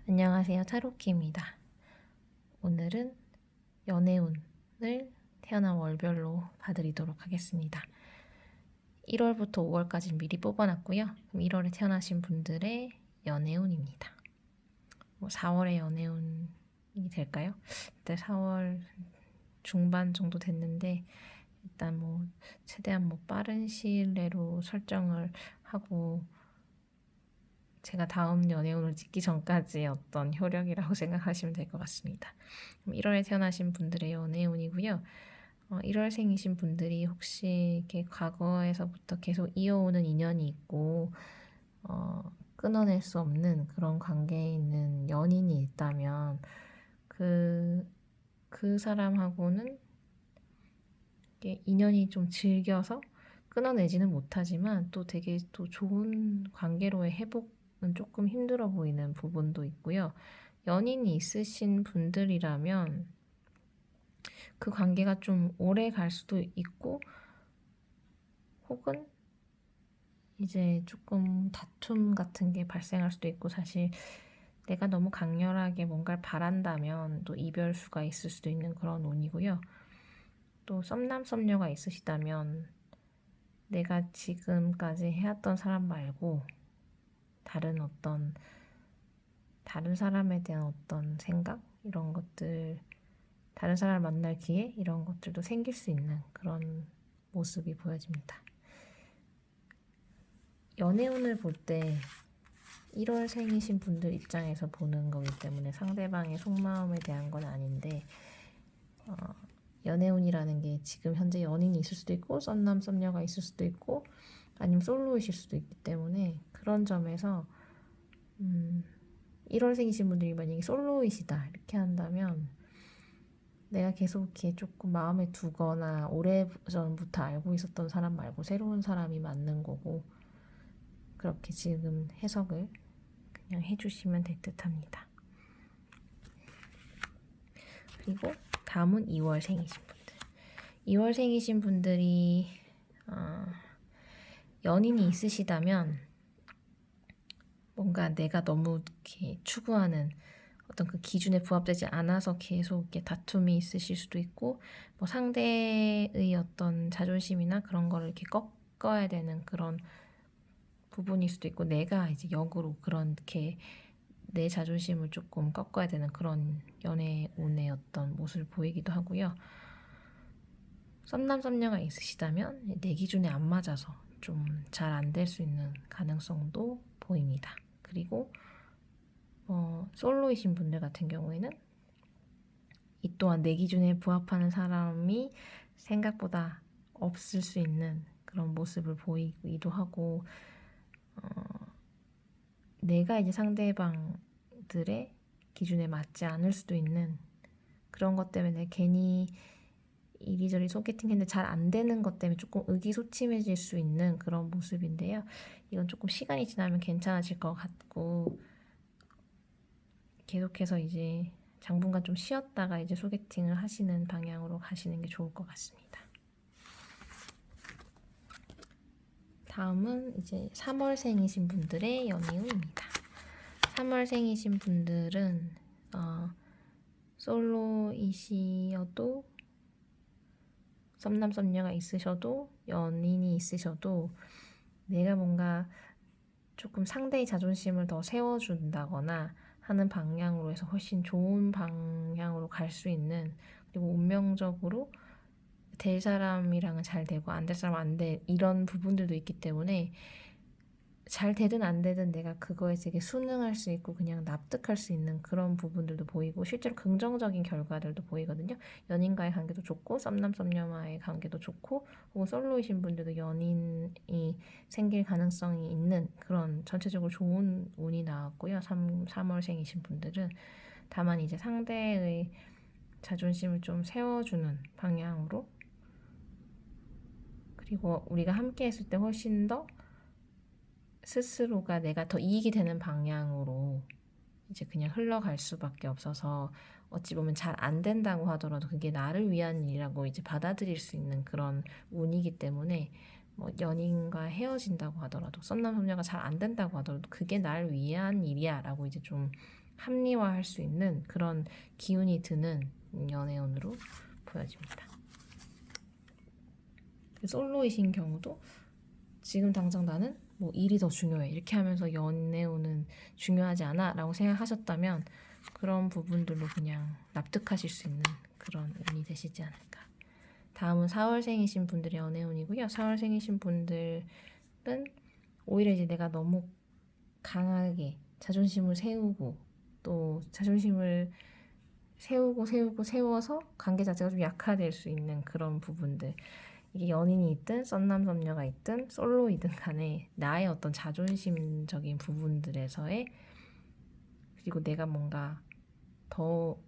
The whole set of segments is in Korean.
안녕하세요. 타로키입니다. 오늘은 연애운을 태어난 월별로 봐드리도록 하겠습니다. 1월부터 5월까지 미리 뽑아놨고요. 1월에 태어나신 분들의 연애운입니다. 4월의 연애운이 될까요? 일단 4월 중반 정도 됐는데 일단 최대한 빠른 시일 내로 설정을 하고 제가 다음 연애운을 찍기 전까지 어떤 효력이라고 생각하시면 될 것 같습니다. 1월에 태어나신 분들의 연애운이고요. 1월생이신 분들이 혹시 이렇게 과거에서부터 계속 이어오는 인연이 있고 끊어낼 수 없는 그런 관계에 있는 연인이 있다면 그 사람하고는 이렇게 인연이 좀 질겨서 끊어내지는 못하지만 또 되게 또 좋은 관계로의 회복은 조금 힘들어 보이는 부분도 있고요. 연인이 있으신 분들이라면 그 관계가 좀 오래 갈 수도 있고 혹은 이제 조금 다툼 같은 게 발생할 수도 있고 사실 내가 너무 강렬하게 뭔가를 바란다면 또 이별수가 있을 수도 있는 그런 운이고요. 또 썸남 썸녀가 있으시다면 내가 지금까지 해왔던 사람 말고 다른 사람에 대한 어떤 생각 이런 것들 다른 사람을 만날 기회 이런 것들도 생길 수 있는 그런 모습이 보여집니다. 연애운을 볼 때 1월생이신 분들 입장에서 보는 거기 때문에 상대방의 속마음에 대한 건 아닌데 연애운이라는 게 지금 현재 연인이 있을 수도 있고 썸남 썸녀가 있을 수도 있고 아니면 솔로이실 수도 있기 때문에 그런 점에서 1월생이신 분들이 만약에 솔로이시다 이렇게 한다면 내가 계속 이렇게 조금 마음에 두거나 오래전부터 알고 있었던 사람 말고 새로운 사람이 맞는 거고 그렇게 지금 해석을 그냥 해주시면 될 듯합니다. 그리고 다음은 2월생이신 분들. 2월생이신 분들이 연인이 있으시다면 뭔가 내가 너무 이렇게 추구하는 어떤 그 기준에 부합되지 않아서 계속 이렇게 다툼이 있으실 수도 있고 상대의 어떤 자존심이나 그런 거를 이렇게 꺾어야 되는 그런 부분일 수도 있고 내가 이제 역으로 그렇게 내 자존심을 조금 꺾어야 되는 그런 연애운의 어떤 모습을 보이기도 하고요. 썸남 썸녀가 있으시다면 내 기준에 안 맞아서 좀 잘 안 될 수 있는 가능성도 보입니다. 그리고 솔로이신 분들 같은 경우에는 이 또한 내 기준에 부합하는 사람이 생각보다 없을 수 있는 그런 모습을 보이기도 하고 내가 이제 상대방들의 기준에 맞지 않을 수도 있는 그런 것 때문에 괜히 이리저리 소개팅 했는데 잘 안 되는 것 때문에 조금 의기소침해질 수 있는 그런 모습인데요. 이건 조금 시간이 지나면 괜찮아질 것 같고 계속해서 이제 당분간 좀 쉬었다가 이제 소개팅을 하시는 방향으로 가시는 게 좋을 것 같습니다. 다음은 이제 3월생이신 분들의 연애운입니다. 3월생이신 분들은 솔로이시어도 썸남 썸녀가 있으셔도 연인이 있으셔도 내가 뭔가 조금 상대의 자존심을 더 세워준다거나 하는 방향으로 해서 훨씬 좋은 방향으로 갈 수 있는 그리고 운명적으로 될 사람이랑은 잘 되고 안 될 사람은 안 돼 이런 부분들도 있기 때문에 잘 되든 안 되든 내가 그거에 되게 순응할 수 있고 그냥 납득할 수 있는 그런 부분들도 보이고 실제로 긍정적인 결과들도 보이거든요. 연인과의 관계도 좋고 썸남 썸녀와의 관계도 좋고 혹은 솔로이신 분들도 연인이 생길 가능성이 있는 그런 전체적으로 좋은 운이 나왔고요. 3월생이신 분들은 다만 이제 상대의 자존심을 좀 세워주는 방향으로 그리고 우리가 함께 했을 때 훨씬 더 스스로가 내가 더 이익이 되는 방향으로 이제 그냥 흘러갈 수밖에 없어서 어찌 보면 잘 안 된다고 하더라도 그게 나를 위한 일이라고 이제 받아들일 수 있는 그런 운이기 때문에 연인과 헤어진다고 하더라도 썸남 썸녀가 잘 안 된다고 하더라도 그게 날 위한 일이야 라고 이제 좀 합리화할 수 있는 그런 기운이 드는 연애운으로 보여집니다. 솔로이신 경우도 지금 당장 나는 뭐 일이 더 중요해 이렇게 하면서 연애운은 중요하지 않아 라고 생각하셨다면 그런 부분들로 그냥 납득하실 수 있는 그런 운이 되시지 않을까. 다음은 4월생이신 분들의 연애운이고요. 4월생이신 분들은 오히려 이제 내가 너무 강하게 자존심을 세우고 또 자존심을 세워서 관계 자체가 좀 약화될 수 있는 그런 부분들. 이게 연인이 있든 썸남썸녀가 있든 솔로이든 간에 나의 어떤 자존심적인 부분들에서의 그리고 내가 뭔가 더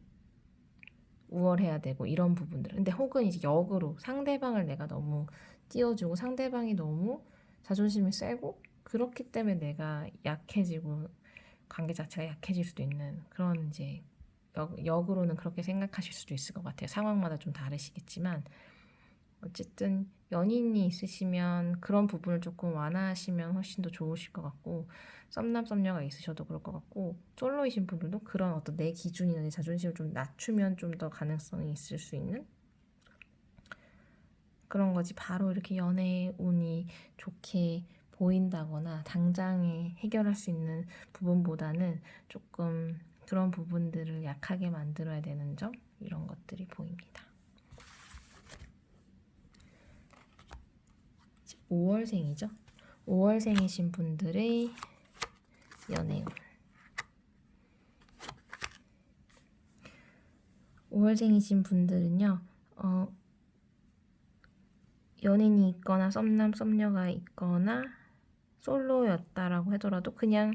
우월해야 되고 이런 부분들. 근데 혹은 이제 역으로 상대방을 내가 너무 띄워주고 상대방이 너무 자존심이 세고 그렇기 때문에 내가 약해지고 관계 자체가 약해질 수도 있는 그런 이제 역으로는 그렇게 생각하실 수도 있을 것 같아요. 상황마다 좀 다르시겠지만 어쨌든 연인이 있으시면 그런 부분을 조금 완화하시면 훨씬 더 좋으실 것 같고 썸남 썸녀가 있으셔도 그럴 것 같고 솔로이신 분들도 그런 어떤 내 기준이나 내 자존심을 좀 낮추면 좀 더 가능성이 있을 수 있는 그런 거지. 바로 이렇게 연애 운이 좋게 보인다거나 당장에 해결할 수 있는 부분보다는 조금 그런 부분들을 약하게 만들어야 되는 점 이런 것들이 보입니다. 5월생이죠. 5월생이신 분들의 연애운. 5월생이신 분들은요. 연인이 있거나 썸남 썸녀가 있거나 솔로였다라고 하더라도 그냥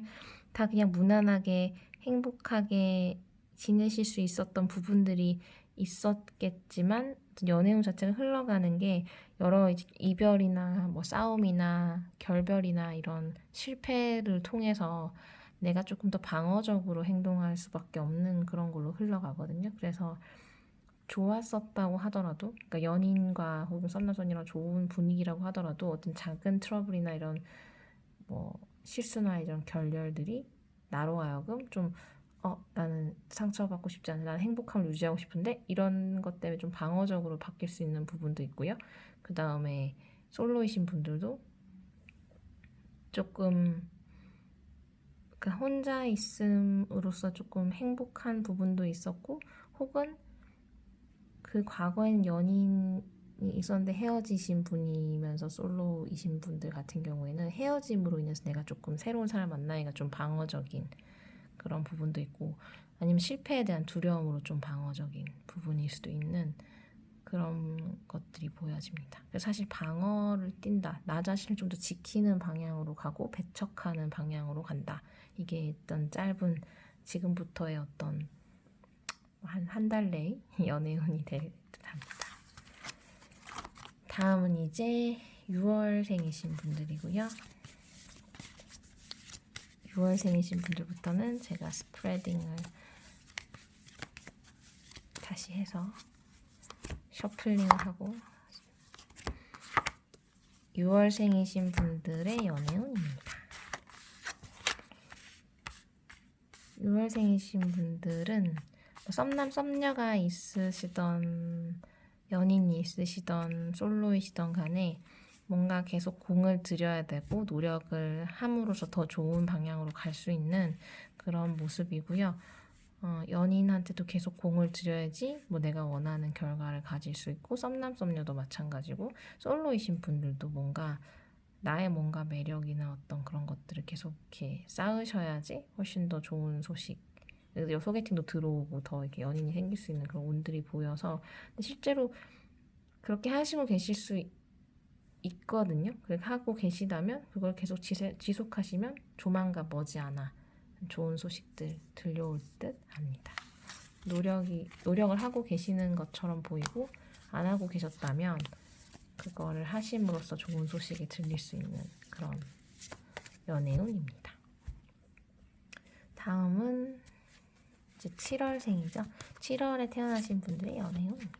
다 그냥 무난하게 행복하게 지내실 수 있었던 부분들이 있었겠지만 연애운 자체가 흘러가는 게 여러 이별이나 뭐 싸움이나 결별이나 이런 실패를 통해서 내가 조금 더 방어적으로 행동할 수밖에 없는 그런 걸로 흘러가거든요. 그래서 좋았었다고 하더라도 그러니까 연인과 혹은 썸남썸이랑 좋은 분위기라고 하더라도 어떤 작은 트러블이나 이런 뭐 실수나 이런 결렬들이 나로 하여금 좀 나는 상처받고 싶지 않아. 나는 행복함을 유지하고 싶은데 이런 것 때문에 좀 방어적으로 바뀔 수 있는 부분도 있고요. 그 다음에 솔로이신 분들도 조금 그 혼자 있음으로써 조금 행복한 부분도 있었고 혹은 그 과거엔 연인이 있었는데 헤어지신 분이면서 솔로이신 분들 같은 경우에는 헤어짐으로 인해서 내가 조금 새로운 사람 만나기가 좀 방어적인 그런 부분도 있고 아니면 실패에 대한 두려움으로 좀 방어적인 부분일 수도 있는 그런 것들이 보여집니다. 그래서 사실 방어를 띈다. 나 자신을 좀 더 지키는 방향으로 가고 배척하는 방향으로 간다. 이게 어떤 짧은 지금부터의 어떤 한 달 내의 연애운이 될 듯합니다. 다음은 이제 6월생이신 분들이고요. 6월생이신 분들부터는 제가 스프레딩을 다시 해서 셔플링을 하고 6월생이신 분들의 연애운입니다. 6월생이신 분들은 썸남 썸녀가 있으시던 연인이 있으시던 솔로이시던 간에 뭔가 계속 공을 들여야 되고 노력을 함으로써 더 좋은 방향으로 갈 수 있는 그런 모습이고요. 연인한테도 계속 공을 들여야지 뭐 내가 원하는 결과를 가질 수 있고 썸남 썸녀도 마찬가지고 솔로이신 분들도 뭔가 나의 뭔가 매력이나 어떤 그런 것들을 계속 이렇게 쌓으셔야지 훨씬 더 좋은 소식 소개팅도 들어오고 더 이렇게 연인이 생길 수 있는 그런 운들이 보여서 근데 실제로 그렇게 하시고 계실 수 있거든요. 그렇게 하고 계시다면 그걸 계속 지속하시면 조만간 머지않아 좋은 소식들 들려올 듯 합니다. 노력을 하고 계시는 것처럼 보이고 안 하고 계셨다면 그거를 하심으로써 좋은 소식이 들릴 수 있는 그런 연애운입니다. 다음은 이제 7월생이죠. 7월에 태어나신 분들의 연애운입니다.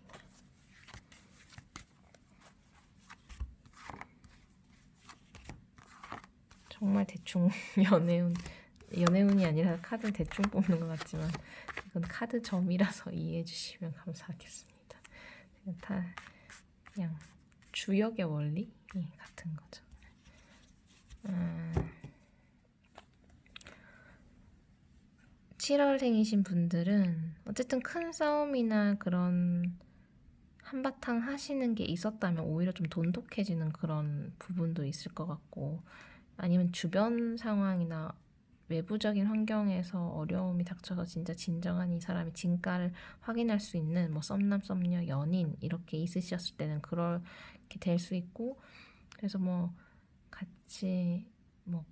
정말 대충 연애운 연애운이 아니라 카드 대충 뽑는 것 같지만 이건 카드 점이라서 이해해 주시면 감사하겠습니다. 그냥 주역의 원리 같은 거죠. 7월생이신 분들은 어쨌든 큰 싸움이나 그런 한바탕 하시는 게 있었다면 오히려 좀 돈독해지는 그런 부분도 있을 것 같고, 아니면 주변 상황이나 외부적인 환경에서 어려움이 닥쳐서 진짜 진정한 이 사람의 진가를 확인할 수 있는 뭐 썸남 썸녀 연인 이렇게 있으셨을 때는 그렇게 될 수 있고, 그래서 뭐 같이 뭐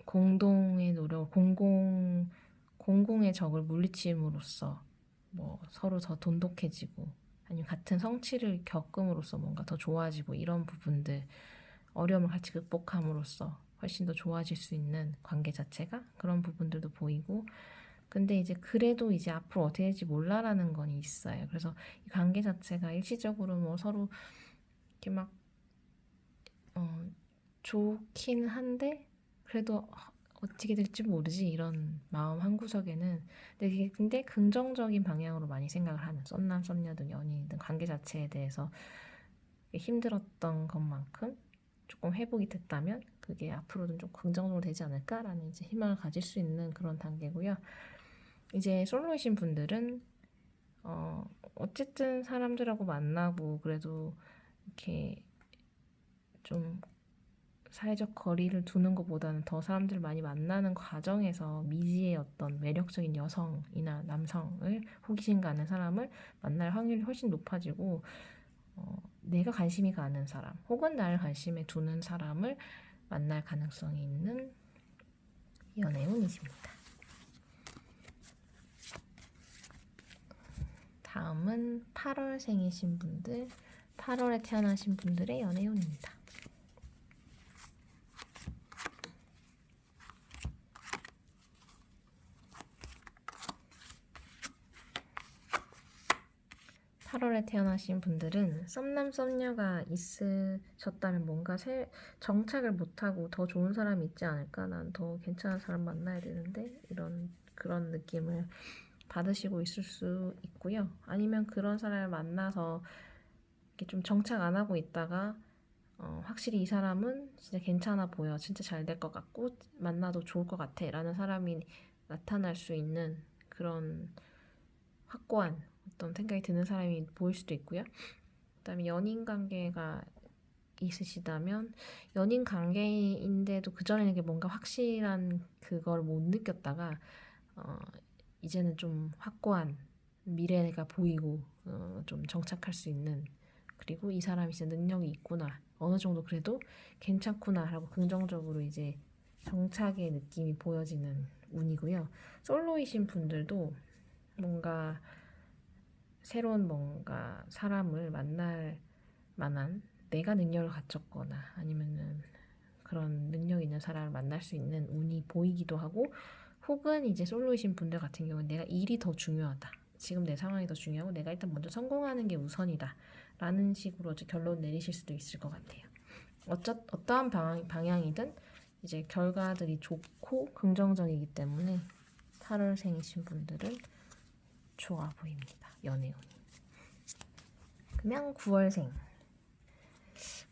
공동의 노력, 공공의 적을 물리침으로써 뭐 서로 더 돈독해지고, 아니면 같은 성취를 겪음으로써 뭔가 더 좋아지고, 이런 부분들 어려움을 같이 극복함으로써 훨씬 더 좋아질 수 있는 관계 자체가 그런 부분들도 보이고, 근데 이제 그래도 이제 앞으로 어떻게 될지 몰라라는 건 있어요. 그래서 이 관계 자체가 일시적으로 뭐 서로 이렇게 막 좋긴 한데 그래도 어떻게 될지 모르지 이런 마음 한구석에는, 근데 긍정적인 방향으로 많이 생각을 하는, 썸남 썸녀든 연인이든 관계 자체에 대해서 힘들었던 것만큼 조금 회복이 됐다면 그게 앞으로는 좀 긍정적으로 되지 않을까라는 이제 희망을 가질 수 있는 그런 단계고요. 이제 솔로이신 분들은 어쨌든 사람들하고 만나고 그래도 이렇게 좀 사회적 거리를 두는 것보다는 더 사람들을 많이 만나는 과정에서 미지의 어떤 매력적인 여성이나 남성을, 호기심 가는 사람을 만날 확률이 훨씬 높아지고, 내가 관심이 가는 사람 혹은 나를 관심에 두는 사람을 만날 가능성이 있는 연애운이십니다. 다음은 8월생이신 분들, 8월에 태어나신 분들의 연애운입니다. 8월에 태어나신 분들은 썸남 썸녀가 있으셨다면 뭔가 정착을 못하고 더 좋은 사람이 있지 않을까, 난 더 괜찮은 사람 만나야 되는데, 그런 느낌을 받으시고 있을 수 있고요. 아니면 그런 사람을 만나서 이렇게 좀 정착 안 하고 있다가 확실히 이 사람은 진짜 괜찮아 보여, 진짜 잘 될 것 같고 만나도 좋을 것 같아 라는 사람이 나타날 수 있는 그런 확고한 어떤 생각이 드는 사람이 보일 수도 있고요. 그다음에 연인 관계가 있으시다면 연인 관계인데도 그전에는 이게 뭔가 확실한 그걸 못 느꼈다가 이제는 좀 확고한 미래가 보이고 좀 정착할 수 있는, 그리고 이 사람이 진짜 능력이 있구나, 어느 정도 그래도 괜찮구나 라고 긍정적으로 이제 정착의 느낌이 보여지는 운이고요. 솔로이신 분들도 뭔가 새로운 뭔가 사람을 만날 만한, 내가 능력을 갖췄거나 아니면은 그런 능력 있는 사람을 만날 수 있는 운이 보이기도 하고, 혹은 이제 솔로이신 분들 같은 경우는 내가 일이 더 중요하다, 지금 내 상황이 더 중요하고 내가 일단 먼저 성공하는 게 우선이다 라는 식으로 결론 내리실 수도 있을 것 같아요. 어떠한 방향이든 이제 결과들이 좋고 긍정적이기 때문에 8월생이신 분들은 좋아 보입니다, 연애운이. 그러면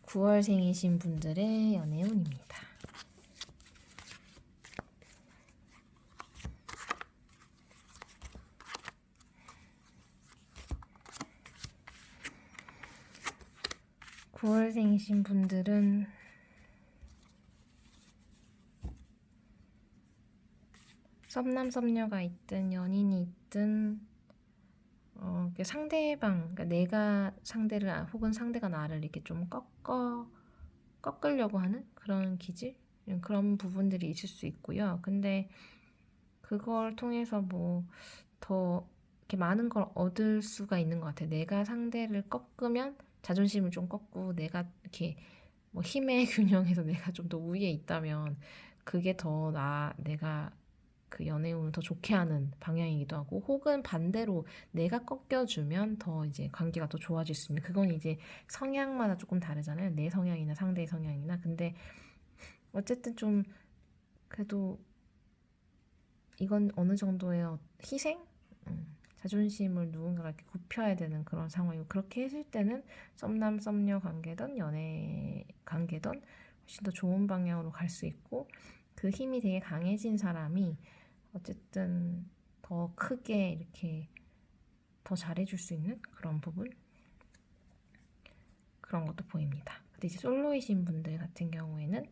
9월생이신 분들의 연애운입니다. 9월생이신 분들은 썸남 썸녀가 있든 연인이 있든 상대방, 그러니까 내가 상대를 혹은 상대가 나를 이렇게 좀 꺾으려고 하는 그런 기질, 그런 부분들이 있을 수 있고요. 근데 그걸 통해서 뭐 더 이렇게 많은 걸 얻을 수가 있는 것 같아요. 내가 상대를 꺾으면 자존심을 좀 꺾고, 내가 이렇게 뭐 힘의 균형에서 내가 좀 더 우위에 있다면 그게 더 내가 그 연애운을 더 좋게 하는 방향이기도 하고, 혹은 반대로 내가 꺾여주면 더 이제 관계가 더 좋아질 수 있는, 그건 이제 성향마다 조금 다르잖아요. 내 성향이나 상대의 성향이나. 근데 어쨌든 좀 그래도 이건 어느 정도의 희생? 자존심을 누군가가 이렇게 굽혀야 되는 그런 상황이고, 그렇게 했을 때는 썸남 썸녀 관계든 연애 관계든 훨씬 더 좋은 방향으로 갈 수 있고, 그 힘이 되게 강해진 사람이 어쨌든 더 크게 이렇게 더 잘해줄 수 있는 그런 부분, 그런 것도 보입니다. 근데 이제 솔로이신 분들 같은 경우에는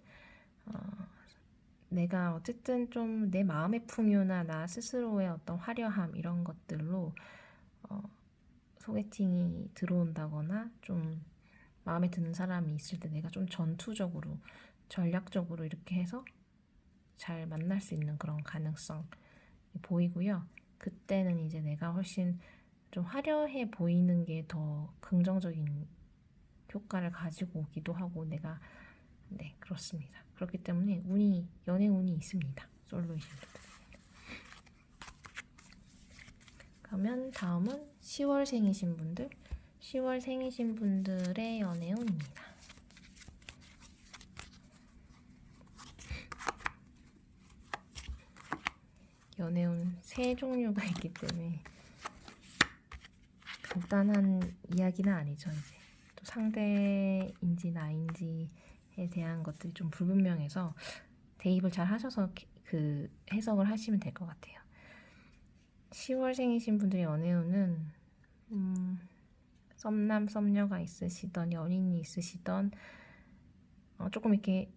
내가 어쨌든 좀 내 마음의 풍요나 나 스스로의 어떤 화려함 이런 것들로 소개팅이 들어온다거나 좀 마음에 드는 사람이 있을 때 내가 좀 전투적으로 전략적으로 이렇게 해서 잘 만날 수 있는 그런 가능성이 보이고요. 그때는 이제 내가 훨씬 좀 화려해 보이는 게 더 긍정적인 효과를 가지고 오기도 하고, 내가 네 그렇습니다. 그렇기 때문에 연애 운이 있습니다. 솔로이신 분들. 그러면 다음은 10월 생이신 분들. 10월 생이신 분들의 연애 운입니다. 연애 운 세 종류가 있기 때문에 간단한 이야기는 아니죠. 이제 또 상대인지 나인지에 대한 것들이 좀 불분명해서 대입을 잘 하셔서 그 해석을 하시면 될 것 같아요. 10월생이신 분들의 연애운은 썸남 썸녀가 있으시던 연인이 있으시던 조금 이렇게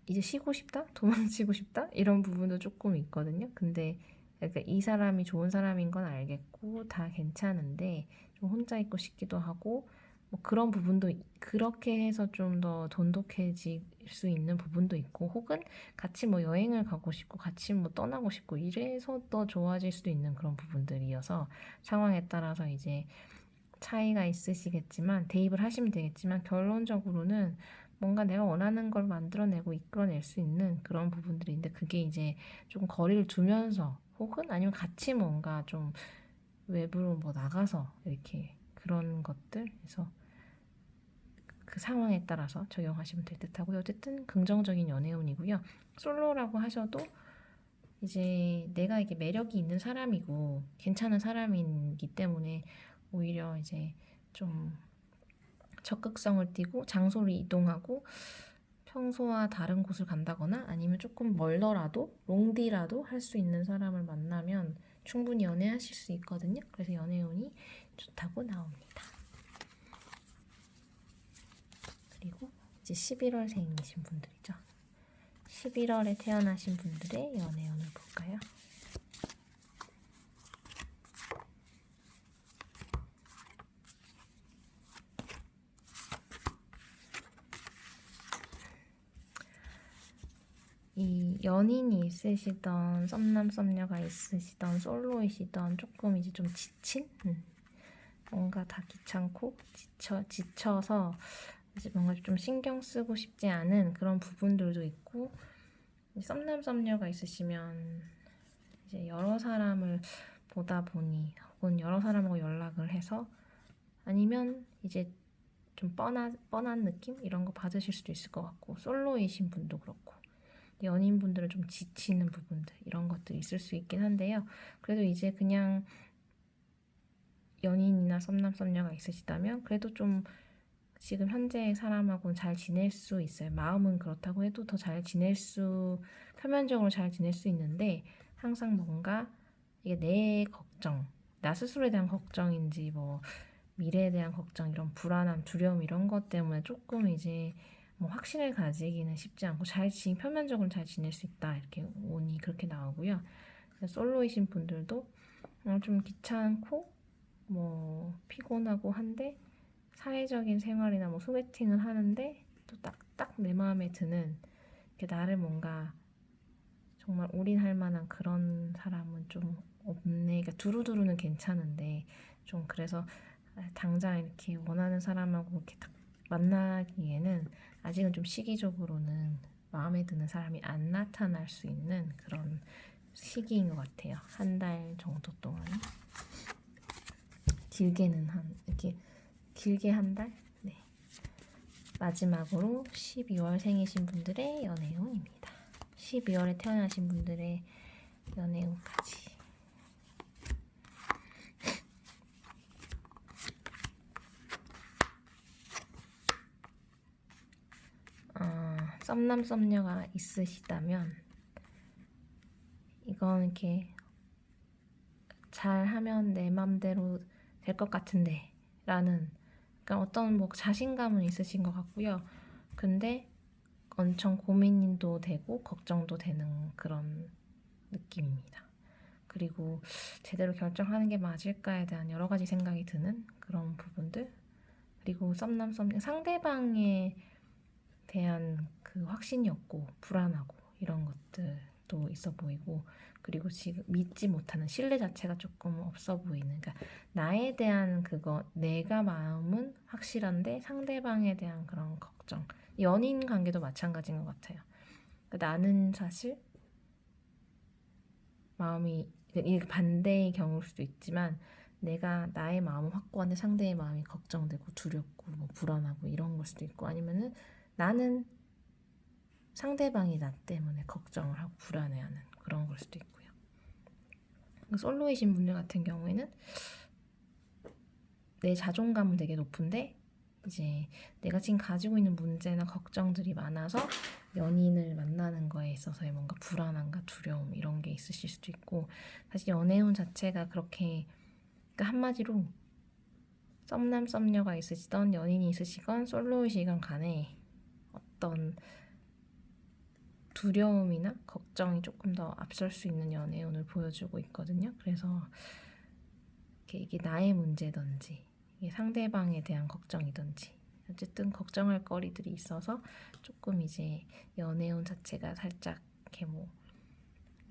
이제 쉬고 싶다? 도망치고 싶다? 이런 부분도 조금 있거든요. 근데 그러니까 이 사람이 좋은 사람인 건 알겠고 다 괜찮은데 좀 혼자 있고 싶기도 하고, 뭐 그런 부분도 그렇게 해서 좀 더 돈독해질 수 있는 부분도 있고, 혹은 같이 뭐 여행을 가고 싶고 같이 뭐 떠나고 싶고 이래서 더 좋아질 수도 있는 그런 부분들이어서, 상황에 따라서 이제 차이가 있으시겠지만 대입을 하시면 되겠지만, 결론적으로는 뭔가 내가 원하는 걸 만들어내고 이끌어낼 수 있는 그런 부분들인데, 그게 이제 조금 거리를 두면서 혹은 아니면 같이 뭔가 좀 외부로 뭐 나가서 이렇게 그런 것들, 그래서 그 상황에 따라서 적용하시면 될 듯하고요. 어쨌든 긍정적인 연애운이고요. 솔로라고 하셔도 이제 내가 이게 매력이 있는 사람이고 괜찮은 사람이기 때문에 오히려 이제 좀 적극성을 띠고 장소를 이동하고 평소와 다른 곳을 간다거나 아니면 조금 멀더라도 롱디라도 할 수 있는 사람을 만나면 충분히 연애하실 수 있거든요. 그래서 연애운이 좋다고 나옵니다. 그리고 이제 11월생이신 분들이죠. 11월에 태어나신 분들의 연애운을 볼까요? 이 연인이 있으시던 썸남 썸녀가 있으시던 솔로이시던 조금 이제 좀 지친? 뭔가 다 귀찮고 지쳐서 이제 뭔가 좀 신경 쓰고 싶지 않은 그런 부분들도 있고, 썸남 썸녀가 있으시면 이제 여러 사람을 보다 보니 혹은 여러 사람하고 연락을 해서 아니면 이제 좀 뻔한 느낌? 이런 거 받으실 수도 있을 것 같고, 솔로이신 분도 그렇고 연인분들은 좀 지치는 부분들 이런 것들이 있을 수 있긴 한데요. 그래도 이제 그냥 연인이나 썸남 썸녀가 있으시다면 그래도 좀 지금 현재 사람하고는 잘 지낼 수 있어요. 마음은 그렇다고 해도 더 잘 지낼 수, 표면적으로 잘 지낼 수 있는데, 항상 뭔가 이게 내 걱정, 나 스스로에 대한 걱정인지 뭐 미래에 대한 걱정, 이런 불안함, 두려움 이런 것 때문에 조금 이제 뭐 확신을 가지기는 쉽지 않고 표면적으로 잘 지낼 수 있다, 이렇게 운이 그렇게 나오고요. 솔로이신 분들도 좀 귀찮고 뭐 피곤하고 한데 사회적인 생활이나 뭐 소개팅을 하는데 또 딱 내 마음에 드는, 이렇게 나를 뭔가 정말 올인할 만한 그런 사람은 좀 없네. 그러니까 두루두루는 괜찮은데 좀, 그래서 당장 이렇게 원하는 사람하고 이렇게 딱 만나기에는 아직은 좀 시기적으로는 마음에 드는 사람이 안 나타날 수 있는 그런 시기인 것 같아요. 한 달 정도 동안. 길게 한 달? 네. 마지막으로 12월 생이신 분들의 연애운입니다. 12월에 태어나신 분들의 연애운까지. 썸남 썸녀가 있으시다면 이건 이렇게 잘하면 내 맘대로 될 것 같은데 라는 그러니까 어떤 뭐 자신감은 있으신 것 같고요. 근데 엄청 고민도 되고 걱정도 되는 그런 느낌입니다. 그리고 제대로 결정하는 게 맞을까에 대한 여러 가지 생각이 드는 그런 부분들. 그리고 썸남 썸녀 상대방에 대한 그 확신이 없고 불안하고 이런 것들도 있어 보이고, 그리고 지금 믿지 못하는 신뢰 자체가 조금 없어 보이는, 그러니까 나에 대한 그거 내가 마음은 확실한데 상대방에 대한 그런 걱정. 연인 관계도 마찬가지인 것 같아요. 그러니까 나는 사실 마음이 이 반대의 경우일 수도 있지만 내가 나의 마음은 확고한데 상대의 마음이 걱정되고 두렵고 뭐 불안하고 이런 걸 수도 있고, 아니면은 나는 상대방이 나 때문에 걱정을 하고 불안해하는 그런 걸 수도 있고요. 솔로이신 분들 같은 경우에는 내 자존감은 되게 높은데 이제 내가 지금 가지고 있는 문제나 걱정들이 많아서 연인을 만나는 거에 있어서의 뭔가 불안함과 두려움 이런 게 있으실 수도 있고, 사실 연애운 자체가 그렇게, 그러니까 한마디로 썸남 썸녀가 있으시던 연인이 있으시건 솔로이시건 간에 어떤 두려움이나 걱정이 조금 더 앞설 수 있는 연애운을 보여주고 있거든요. 그래서 이게 나의 문제든지 이게 상대방에 대한 걱정이든지 어쨌든 걱정할 거리들이 있어서 조금 이제 연애운 자체가 살짝 이렇게 뭐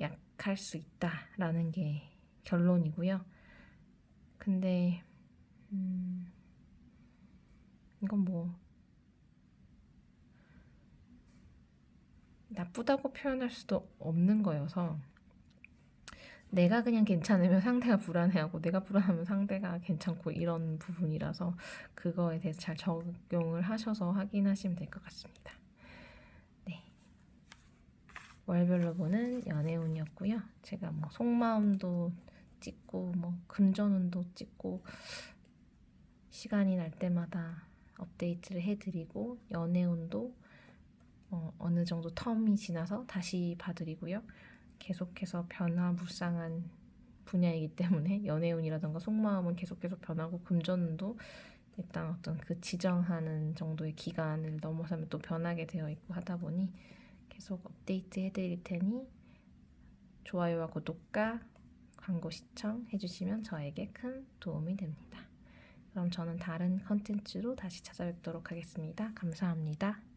약할 수 있다라는 게 결론이고요. 근데 이건 뭐 나쁘다고 표현할 수도 없는 거여서, 내가 그냥 괜찮으면 상대가 불안해하고 내가 불안하면 상대가 괜찮고 이런 부분이라서 그거에 대해서 잘 적용을 하셔서 확인하시면 될 것 같습니다. 네, 월별로 보는 연애운이었고요. 제가 뭐 속마음도 찍고 뭐 금전운도 찍고 시간이 날 때마다 업데이트를 해드리고, 연애운도 어느 정도 텀이 지나서 다시 봐드리고요. 계속해서 변화무쌍한 분야이기 때문에 연애운이라던가 속마음은 계속해서 변하고, 금전운도 일단 어떤 그 지정하는 정도의 기간을 넘어서면 또 변하게 되어 있고 하다 보니 계속 업데이트 해드릴 테니 좋아요와 구독과 광고 시청 해주시면 저에게 큰 도움이 됩니다. 그럼 저는 다른 컨텐츠로 다시 찾아뵙도록 하겠습니다. 감사합니다.